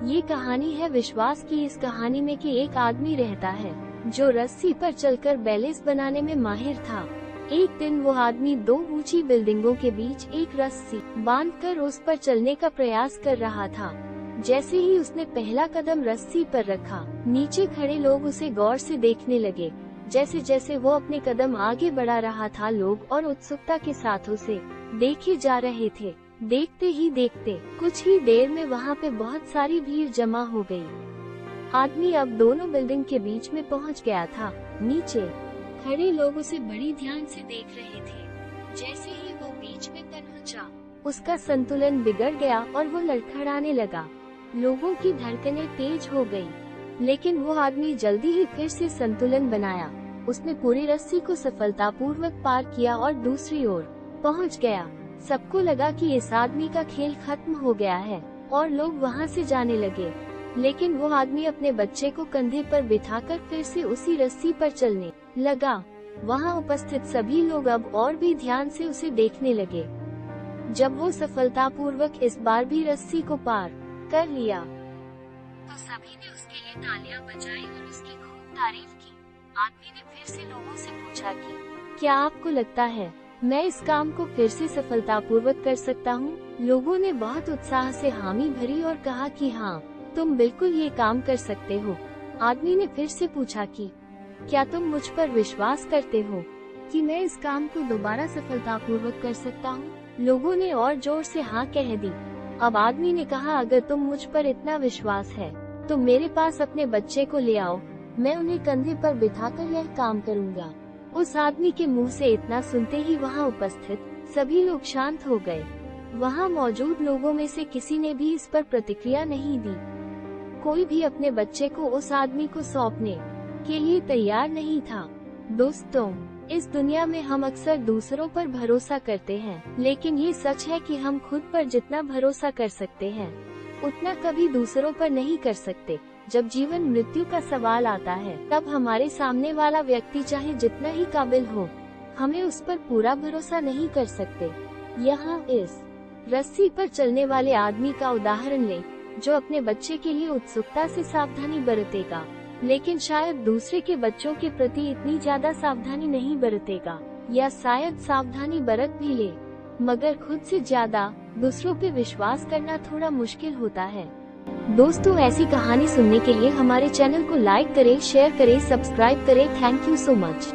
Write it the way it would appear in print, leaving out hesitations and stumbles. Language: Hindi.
ये कहानी है विश्वास की। इस कहानी में कि एक आदमी रहता है जो रस्सी पर चलकर बैलेंस बनाने में माहिर था। एक दिन वो आदमी दो ऊंची बिल्डिंगों के बीच एक रस्सी बांधकर उस पर चलने का प्रयास कर रहा था। जैसे ही उसने पहला कदम रस्सी पर रखा, नीचे खड़े लोग उसे गौर से देखने लगे। जैसे जैसे वो अपने कदम आगे बढ़ा रहा था, लोग और उत्सुकता के साथ उसे देखे जा रहे थे। देखते ही देखते कुछ ही देर में वहाँ पे बहुत सारी भीड़ जमा हो गई। आदमी अब दोनों बिल्डिंग के बीच में पहुँच गया था। नीचे खड़े लोग उसे बड़ी ध्यान से देख रहे थे। जैसे ही वो बीच में पहुंचा, उसका संतुलन बिगड़ गया और वो लड़खड़ाने लगा। लोगों की धड़कनें तेज हो गई, लेकिन वो आदमी जल्दी ही फिर से संतुलन बनाया। उसने पूरी रस्सी को सफलतापूर्वक पार किया और दूसरी ओर पहुंच गया। सबको लगा कि इस आदमी का खेल खत्म हो गया है और लोग वहां से जाने लगे। लेकिन वो आदमी अपने बच्चे को कंधे पर बिठाकर फिर से उसी रस्सी पर चलने लगा। वहां उपस्थित सभी लोग अब और भी ध्यान से उसे देखने लगे। जब वो सफलतापूर्वक इस बार भी रस्सी को पार कर लिया, तो सभी ने उसके लिए तालियां बजाई और उसकी खूब तारीफ की। आदमी ने फिर से लोगों से पूछा कि क्या आपको लगता है मैं इस काम को फिर से सफलतापूर्वक कर सकता हूँ? लोगों ने बहुत उत्साह से हामी भरी और कहा कि हाँ, तुम बिल्कुल ये काम कर सकते हो। आदमी ने फिर से पूछा कि क्या तुम मुझ पर विश्वास करते हो कि मैं इस काम को दोबारा सफलतापूर्वक कर सकता हूँ? लोगों ने और जोर से हाँ कह दी। अब आदमी ने कहा, अगर तुम मुझ पर इतना विश्वास है तो मेरे पास अपने बच्चे को ले आओ, मैं उन्हें कंधे पर बिठाकर यह काम करूँगा। उस आदमी के मुंह से इतना सुनते ही वहाँ उपस्थित सभी लोग शांत हो गए। वहाँ मौजूद लोगों में से किसी ने भी इस पर प्रतिक्रिया नहीं दी। कोई भी अपने बच्चे को उस आदमी को सौंपने के लिए तैयार नहीं था। दोस्तों, इस दुनिया में हम अक्सर दूसरों पर भरोसा करते हैं, लेकिन ये सच है कि हम खुद पर जितना भरोसा कर सकते हैं उतना कभी दूसरों पर नहीं कर सकते। जब जीवन मृत्यु का सवाल आता है, तब हमारे सामने वाला व्यक्ति चाहे जितना ही काबिल हो, हमें उस पर पूरा भरोसा नहीं कर सकते। यहाँ इस रस्सी पर चलने वाले आदमी का उदाहरण लें, जो अपने बच्चे के लिए उत्सुकता से सावधानी बरतेगा, लेकिन शायद दूसरे के बच्चों के प्रति इतनी ज्यादा सावधानी नहीं बरतेगा, या शायद सावधानी बरत भी ले, मगर खुद से ज्यादा दूसरों पे विश्वास करना थोड़ा मुश्किल होता है। दोस्तों, ऐसी कहानी सुनने के लिए हमारे चैनल को लाइक करें, शेयर करें, सब्सक्राइब करें। Thank you so much.